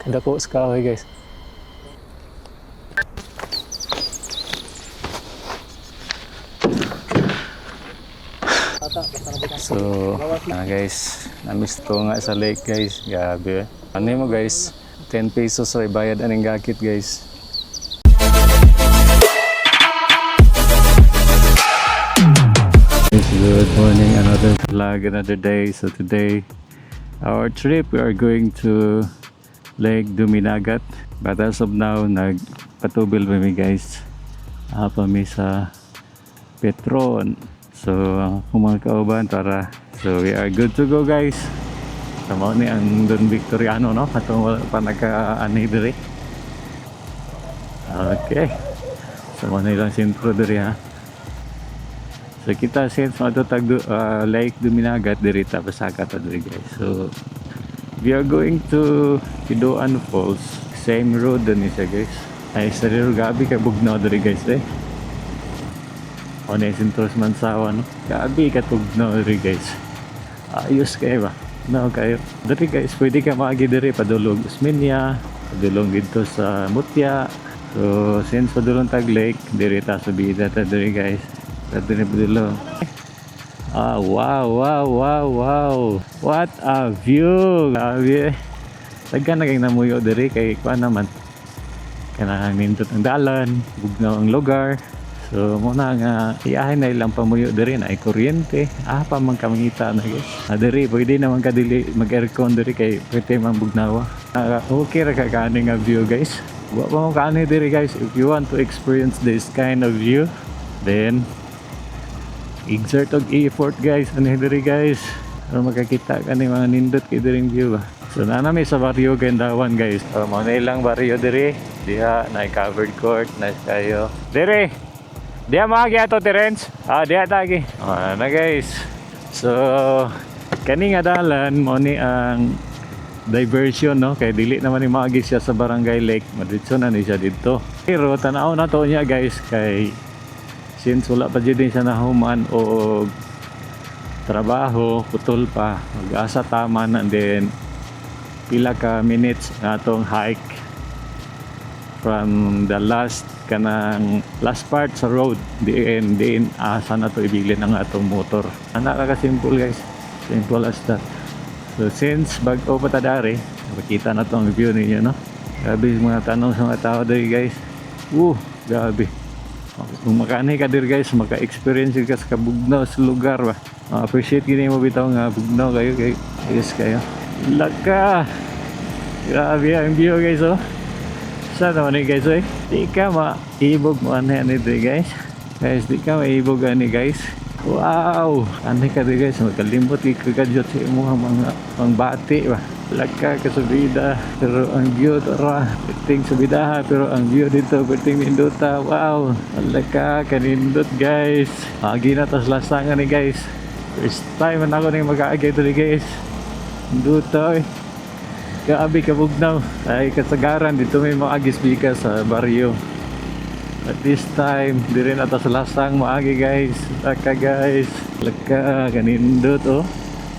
Kada ko sa kahoy guys. So, guys, namiss ko nga sa lake guys. Gabi. Ano mo guys? 10 pesos o ibayad aning gakit guys. Good morning, another vlog, another day. So today, our trip, we are going to Lake Duminagat. But as of now, nagpatubil kami guys. Kami sa Petron. So, kung mga kauban para. So, we are good to go guys. Tama ni ang Don Victoriano, no? Atong wala pa nagka-ani diri. Okay. So, mo na ilang sentro diri ha. So, kita since matutag Lake Duminagat diri tapos saka ta diri guys. So, we are going to Pidoan Falls. Same road din siya guys. Ay, sarili gabi kay bugnaw diri guys eh. O na yung sintros mansawa no. Gabi katugnaw diri guys. Ayos kayo ba? No kayo. Diri guys, pwede ka maagi diri padulog Usmeña, padulong dito sa Mutya. So, since padulong Tag Lake, diri ta sa bida ta diri guys. Diri padulong. Wow. What a view. Grabe. Tagka na kayong namuyo diri kay kuan naman. Kanang nindot ang dalan, bugnaw ang lugar. So muna nga iyahin na ilang pamuyo diri na ay kuryente. Pa man kamangita na guys. Diri pwede naman kadili mag-aircon diri kay pwede man bugnawa. Okay ra ka kani nga view guys. Wa pa mo kani diri guys. If you want to experience this kind of view, then exert og effort guys ani diri guys. Para makakita ka ni mga nindot kay diring view ba. So nanami sa Barrio Gandawan guys. Mo na ilang barrio diri. Diha na covered court na kayo. Diri diya mga ato Terence. Diya tagi. Na guys. So kani nga dalan mo ni ang diversion no kay dili naman ni maagi siya sa Barangay Lake. Maditso na ni siya dito. Pero tanaw na to niya guys kay since wala pa din siya nahuman o trabaho, putol pa. Mag-asa taman and then pila ka minutes nga atong hike from the last part sa road diin asa na to ibilin ang atong motor. Nakaka-simple guys, simple as that. So since bago pa tadari makita na tong view ninyo no. Grabe mga tanong sa mga tao diri guys. Grabe. Kung makani ka diri guys, maka-experience ka sa kabugnaw sa lugar ba. Appreciate gini mo bitaw nga bugnaw kayo kay yes kayo. Laka. Grabe ang view guys oh. Sana naman guys eh. Di ka maibog mo ano yan ito guys. Guys di ka maibog ano guys. Wow. Ano ka dito guys. Magkalimbot ikagadyot sa imo mga bati ba. Laka kasubida. Pero ang view tara. Perting subida pero ang view dito perting minduta. Wow. Laka kanindot guys. Agi na tas lasangan ni guys. First time man ako nang mag-aagay ito guys. Minduta eh. Grabe kabugnaw ay kasagaran dito may maagi bika sa baryo. At this time di rin atas lasang maagi guys. Laka guys. Laka kanindot oh.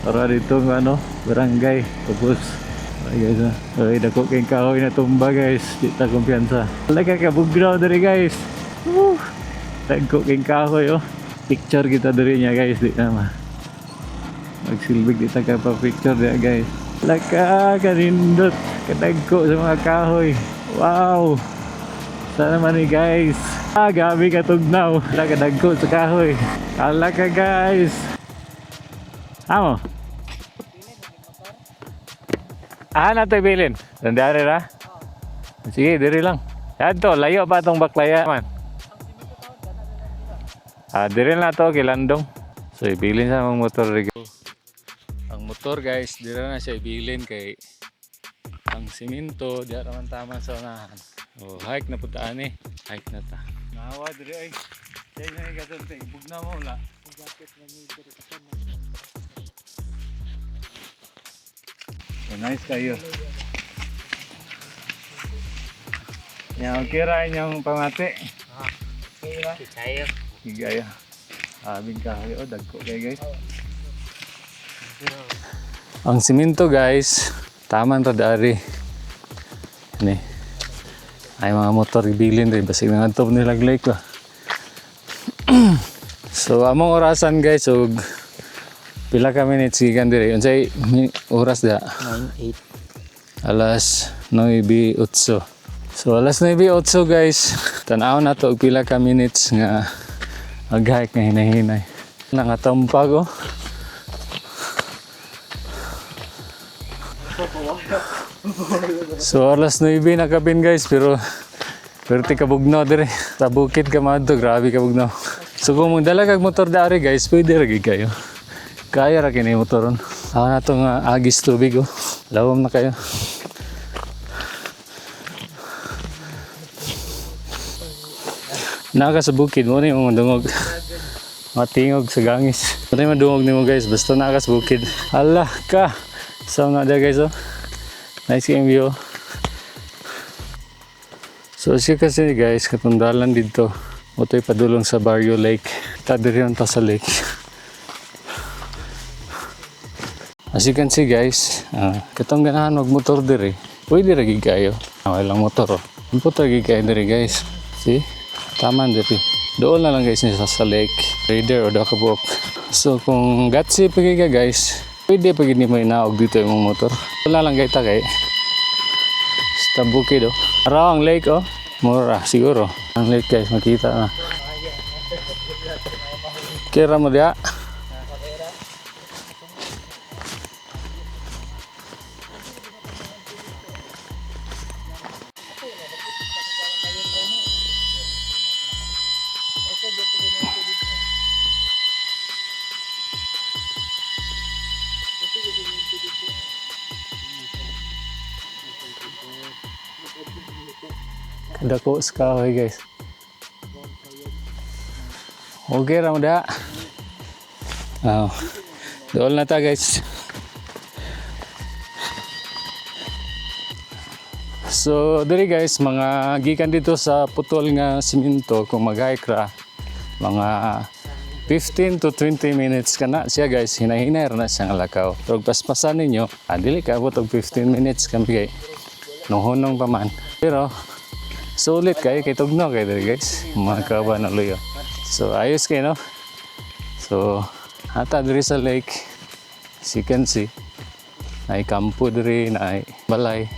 Para dito ng barangay. Tapos ay guys ay dako kayong kahoy na tumba guys. Di ta kumpiyansa. Laka kabugnaw diri guys. Dako kayong kahoy oh. Picture kita diri niya guys. Di na magsilbig di ta ka pa picture dia guys. Laka kanindot kadagko sa mga kahoy. Wow. Sana man ni guys. Gabi katugnaw. Laka dagko sa kahoy. Laka guys. Amo. Na tayo bilin. Nandari ra? Sige, diri lang. Yan to, layo pa itong baklaya man. Diri na to, kilandong. So, ibilin sa mga motor. Ang motor guys, dira na siya ibilin kay ang simento, diya naman tama sa unahan. Hike na putaan eh. Hike na ta. Nahawa diri ay. Diyan na igatol tayo. Bugna mo wala. Nice kayo. Yang okay ra inyong pamati. Okay ra. Higayo. Abing kahoy dagko kay guys. Ang simento guys, taman ra dari. Ni. Ay mga motor ibilin rin basig na top nila lake ba. So among orasan guys, og pila ka minutes gikan diri. Unsay oras da? 9:08. Alas 9:08. So alas 9:08 guys. Tan-aw na to og pila ka minutes nga mag-hike nga hinahinay. Nangatampag oh. So alas 9 na kabin guys, pero ti kabugnaw dire. Sa bukid ka man to, grabe kabugnaw. So kung magdala kag motor dari guys, pwede ra gid kayo. Kaya ra kini motoron. Na to nga agis tubig oh. Lawom na kayo. Naka sa bukid mo ni mo dungog. Matingog sa gangis. Ano yung madungog nimo guys, basta naka sa bukid. Allah ka. So na dia guys oh. Nice yung view. So siya kasi guys, katundalan dito. Motoy padulong sa Barrio Lake. Tadirion ta sa lake. As you can see guys, katong ganahan wag motor diri. Pwede ra gid kayo. Walang motor oh. Motor gid kayo diri guys. See? Taman diri. Doon na lang guys sa lake. Raider o Dakabok. So kung gatsi pa ka guys, pwede pa gini mo inaog dito yung motor. Wala lang kita kay sa bukid oh. Araw ang lake oh. Mura siguro. Ang lake guys makita na. Kira mo dia. Dako sa kahoy guys. Okay ra mo da. Dool na ta guys. So diri guys, mga gikan dito sa putol nga simento kung mag-hike ra, mga 15 to 20 minutes kana siya guys, hinahinay ra na siya nga lakaw. Pero paspasan ninyo, dili ka abot og 15 minutes kami kay nuhunong pa man. Pero sulit kayo kay tugnaw kayo diri guys, mga kaban na luyo. So ayos kayo no. So hata diri sa lake, as you can see, ay kampo diri, na ay balay.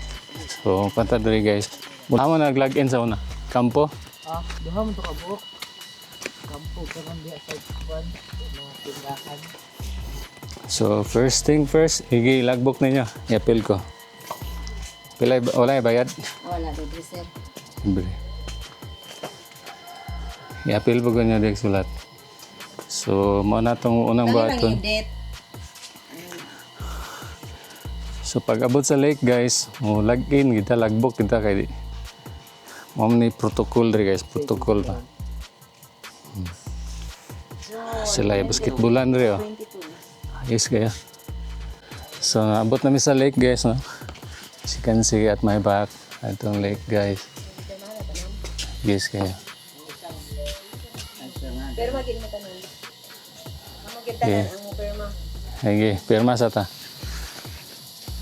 So panta diri guys. Amo nag-log in sa una. Kampo. Duha man to ka buok. Kampo karon diha sa kwan, mga tindahan. So first thing first, logbook ninyo. I-appeal ko. Wala bayad? Wala dito sir. Libre. I-appeal po ganyan din sulat. So, mo na itong unang baton. So, pag abot sa lake guys, mo log-in kita, logbook kita kay mo ni protocol rin guys, protocol pa. Sila yung basketballan rin oh. Ayos kaya. So, abot namin sa lake guys no. As you can see at my back, itong lake guys. Yes kaya. Pero magin mo tanan. Amo kita ang mo perma. Sige, pirma sa ta.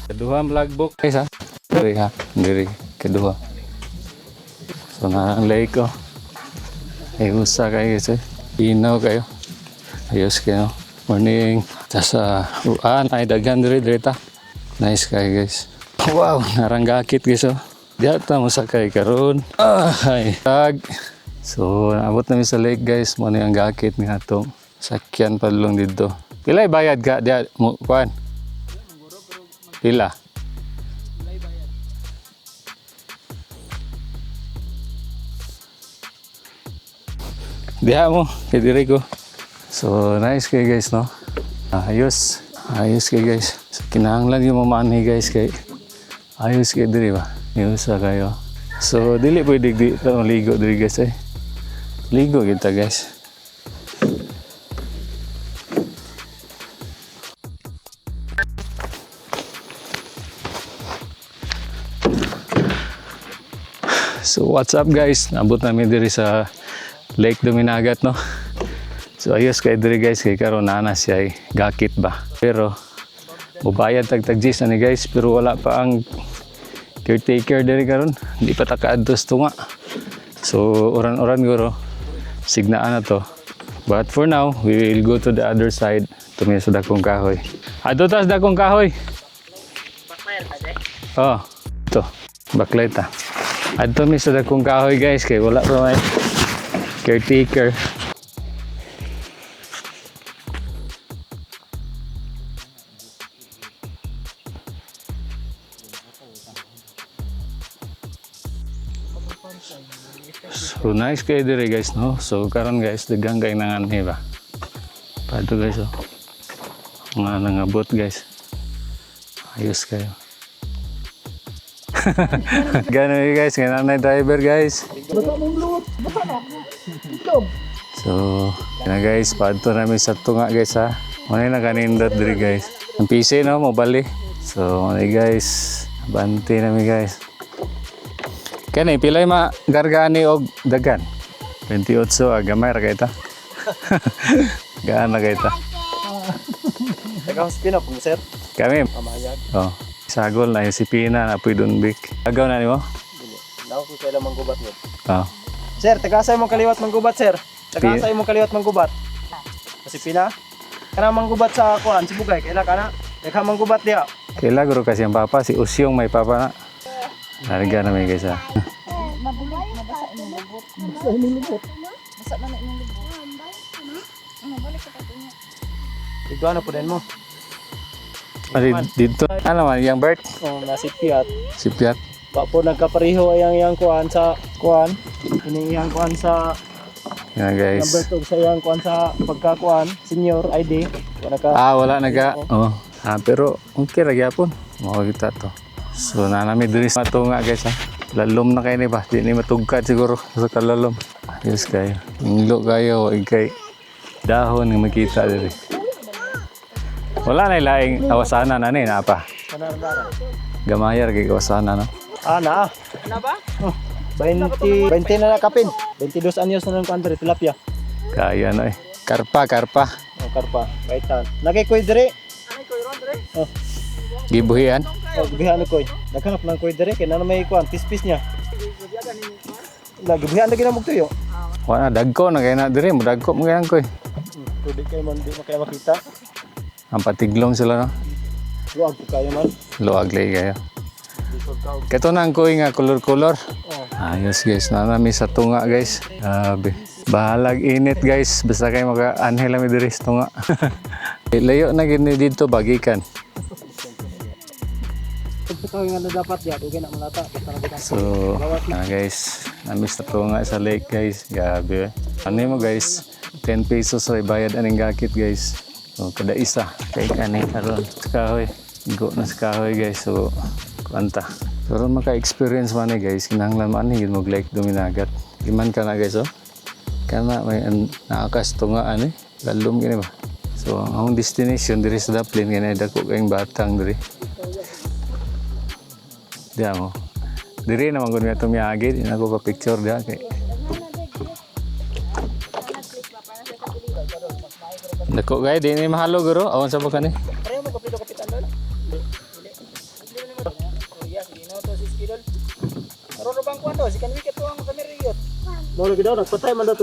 Kedua logbook guys ha. Diri ha, diri kedua. So na ang lake ko. Ay usa kayo guys eh. Inaw kayo. Ayos kayo. Morning. Sa ay daghan diri ta. Nice kayo guys. Wow, naranggakit guys oh. Diyan ta mo sakay karon. Ay, tag. So, naabot namin sa lake guys. Muna yung gakit nga itong sakyan padulong dito. Pila bayad ka? Diyan, kuhan? Pila? Diyan mo, kay diri ko. So, nice kayo guys, no? Ayos. Ayos kayo guys. So, kinahanglan yung mamani guys kay ayos kayo diri ba? Ayos kayo. So, dili pwede ligo diri guys eh. Ligo kita guys. So what's up guys? Nabot namin diri sa Lake Duminagat no. So ayos kay diri guys kay karon na siya ay gakit ba. Pero Mubayad tag-tagjis na ni guys, pero wala pa ang caretaker diri karon. Hindi pa ta kaadtos tunga. So oran-oran guro signaan na to. But for now, we will go to the other side. Tumiya sa dakong kahoy. Adto tas dakong kahoy. Oh, ito. Backlight ah. Adto mi sa dakong kahoy guys kay wala pa may caretaker. So nice kayo dire guys no. So karon guys dagang kay nangan ba. Pato guys oh. Mga nangabot guys. Ayos kayo. Ganun guys, ganun na driver guys. So, na guys, pato namin sa tunga guys ha. Muna na kanindot dire guys. Ang PC no, mobile. So, muna guys, banti namin guys. Kani pilay magargani og dagan. 28 gamay ra kay ta. Gaan na kay ta. Nag-hospital po, sir. Kami. Pamayag. Oh. Sagol na yung si Pina na pwedong big. Agaw na ni mo? Daw ko kailan manggubat mo. Oh. Sir, tagasay mo kaliwat manggubat, sir. Tagasay mo kaliwat manggubat. Kasi pina. Kana manggubat sa kuan, si Bugay. Kailan kana? Teka manggubat dia. Kaila guro kasi ang papa, si Usyong may papa na. Nariga na may guys ha. Mabulay, mabasa yung lubot. Basa yung lubot. Basa na na yung lubot. Balik ka tayo niya. Ito ano po din mo? Pati dito, ano man, yung Bert? Oh, nasi Piat. Si Piat. Wa po nagkapareho yang kuan sa kuan. Ini yang kuan sa Yan guys. number 2 sa yang kuan sa pagkakuan, senior ID. Wala ka. Wala naga. Oh. Pero okay ra gyapon. Mao kita to. So nanami diri sa tunga guys ha. Lalom na kayo ni ba? Di ni matugkad siguro sa kalalom. Yes kayo. Inglo kayo ikay dahon nga makita diri. Wala na ilaing awasanan ani na pa. Kanara. Gamayar kay awasanan no. Na. Na ba? Oh, 20 na nakapin. 22 anyos na ng country tilapia. Kaya no eh. Karpa. Oh, karpa. Kaitan. Nagay-koy dire. Oh, Gibuhian. gibihan koy. Naghanap ng koy dire kay na may kuan pispis niya. Lagi gibihan lagi na mugtuyo. Wala dagko na kay na diri mo dagko mo kay koy. Pwede kayo man di makaya makita. Ang patiglom sila no. Luag po kayo man. Luag lay kayo. Disod ka. Kato na ang koy nga color. Oh. Ayos guys, nanami sa tunga guys. Grabe. Bahalag init guys, basta kayo maka-anhel kami diri sa tunga. Layo na gini dito bagikan. Pagkataw nga na dapat ya, dugay na malata. So, guys, nami sa tunga sa lake guys. Grabe. Ano mo guys, 10 pesos ay bayad aning gakit guys. So, kada isa. Kay kaning karon sa kahoy. Go na sa kahoy guys. So, kuanta. Pero maka-experience man eh guys, kinahanglan man higit mo like duminagat. Iman ka na guys oh. Kana may nakakas tunga ani, lalom gini ba. So ang destination diri sa Daplin kani dako kayong batang diri. Diya mo. Diri naman gud nga tumiyagi, di na ko pa picture diha kay. Dako gay di ni mahalo guro, awan sa ba kani? Pareho mo kapito kapitan doon. Aro bang kuan do, si kan wicket tuang sa meriyot. Mo lagi daw nagpatay man daw.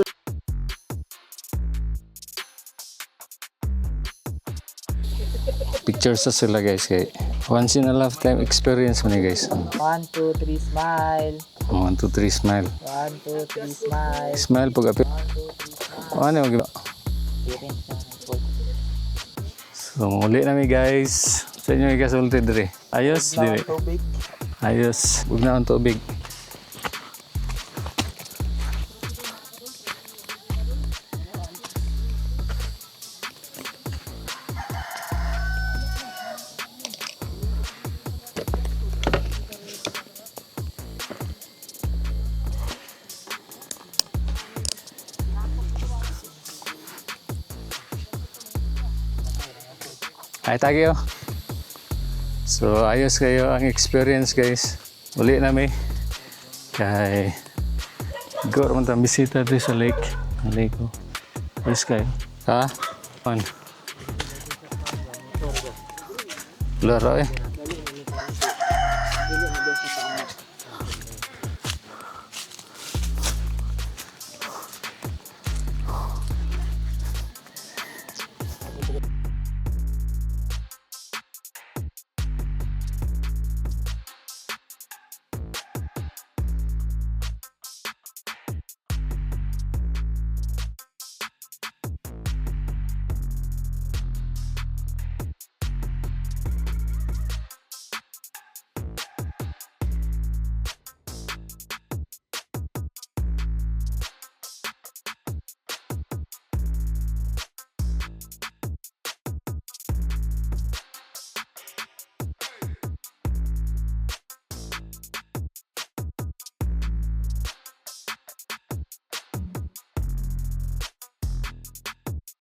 Pictures sa sila guys kay once in a lifetime experience man guys. 1 2 3 smile. 1 2 3 smile. 1 2 3 smile. Smile pag apil. Ano yung giba? So muli nami guys. Sa inyo ikasulti diri. Ayos diri. Tubig. Ayos. Huwag na ang tubig. Ay, tagyo. So, ayos kayo ang experience, guys. Uli nami. Kay Gor man tang bisita dito sa lake. Ang lake ko. Ayos kayo. Ha? On. Lara eh.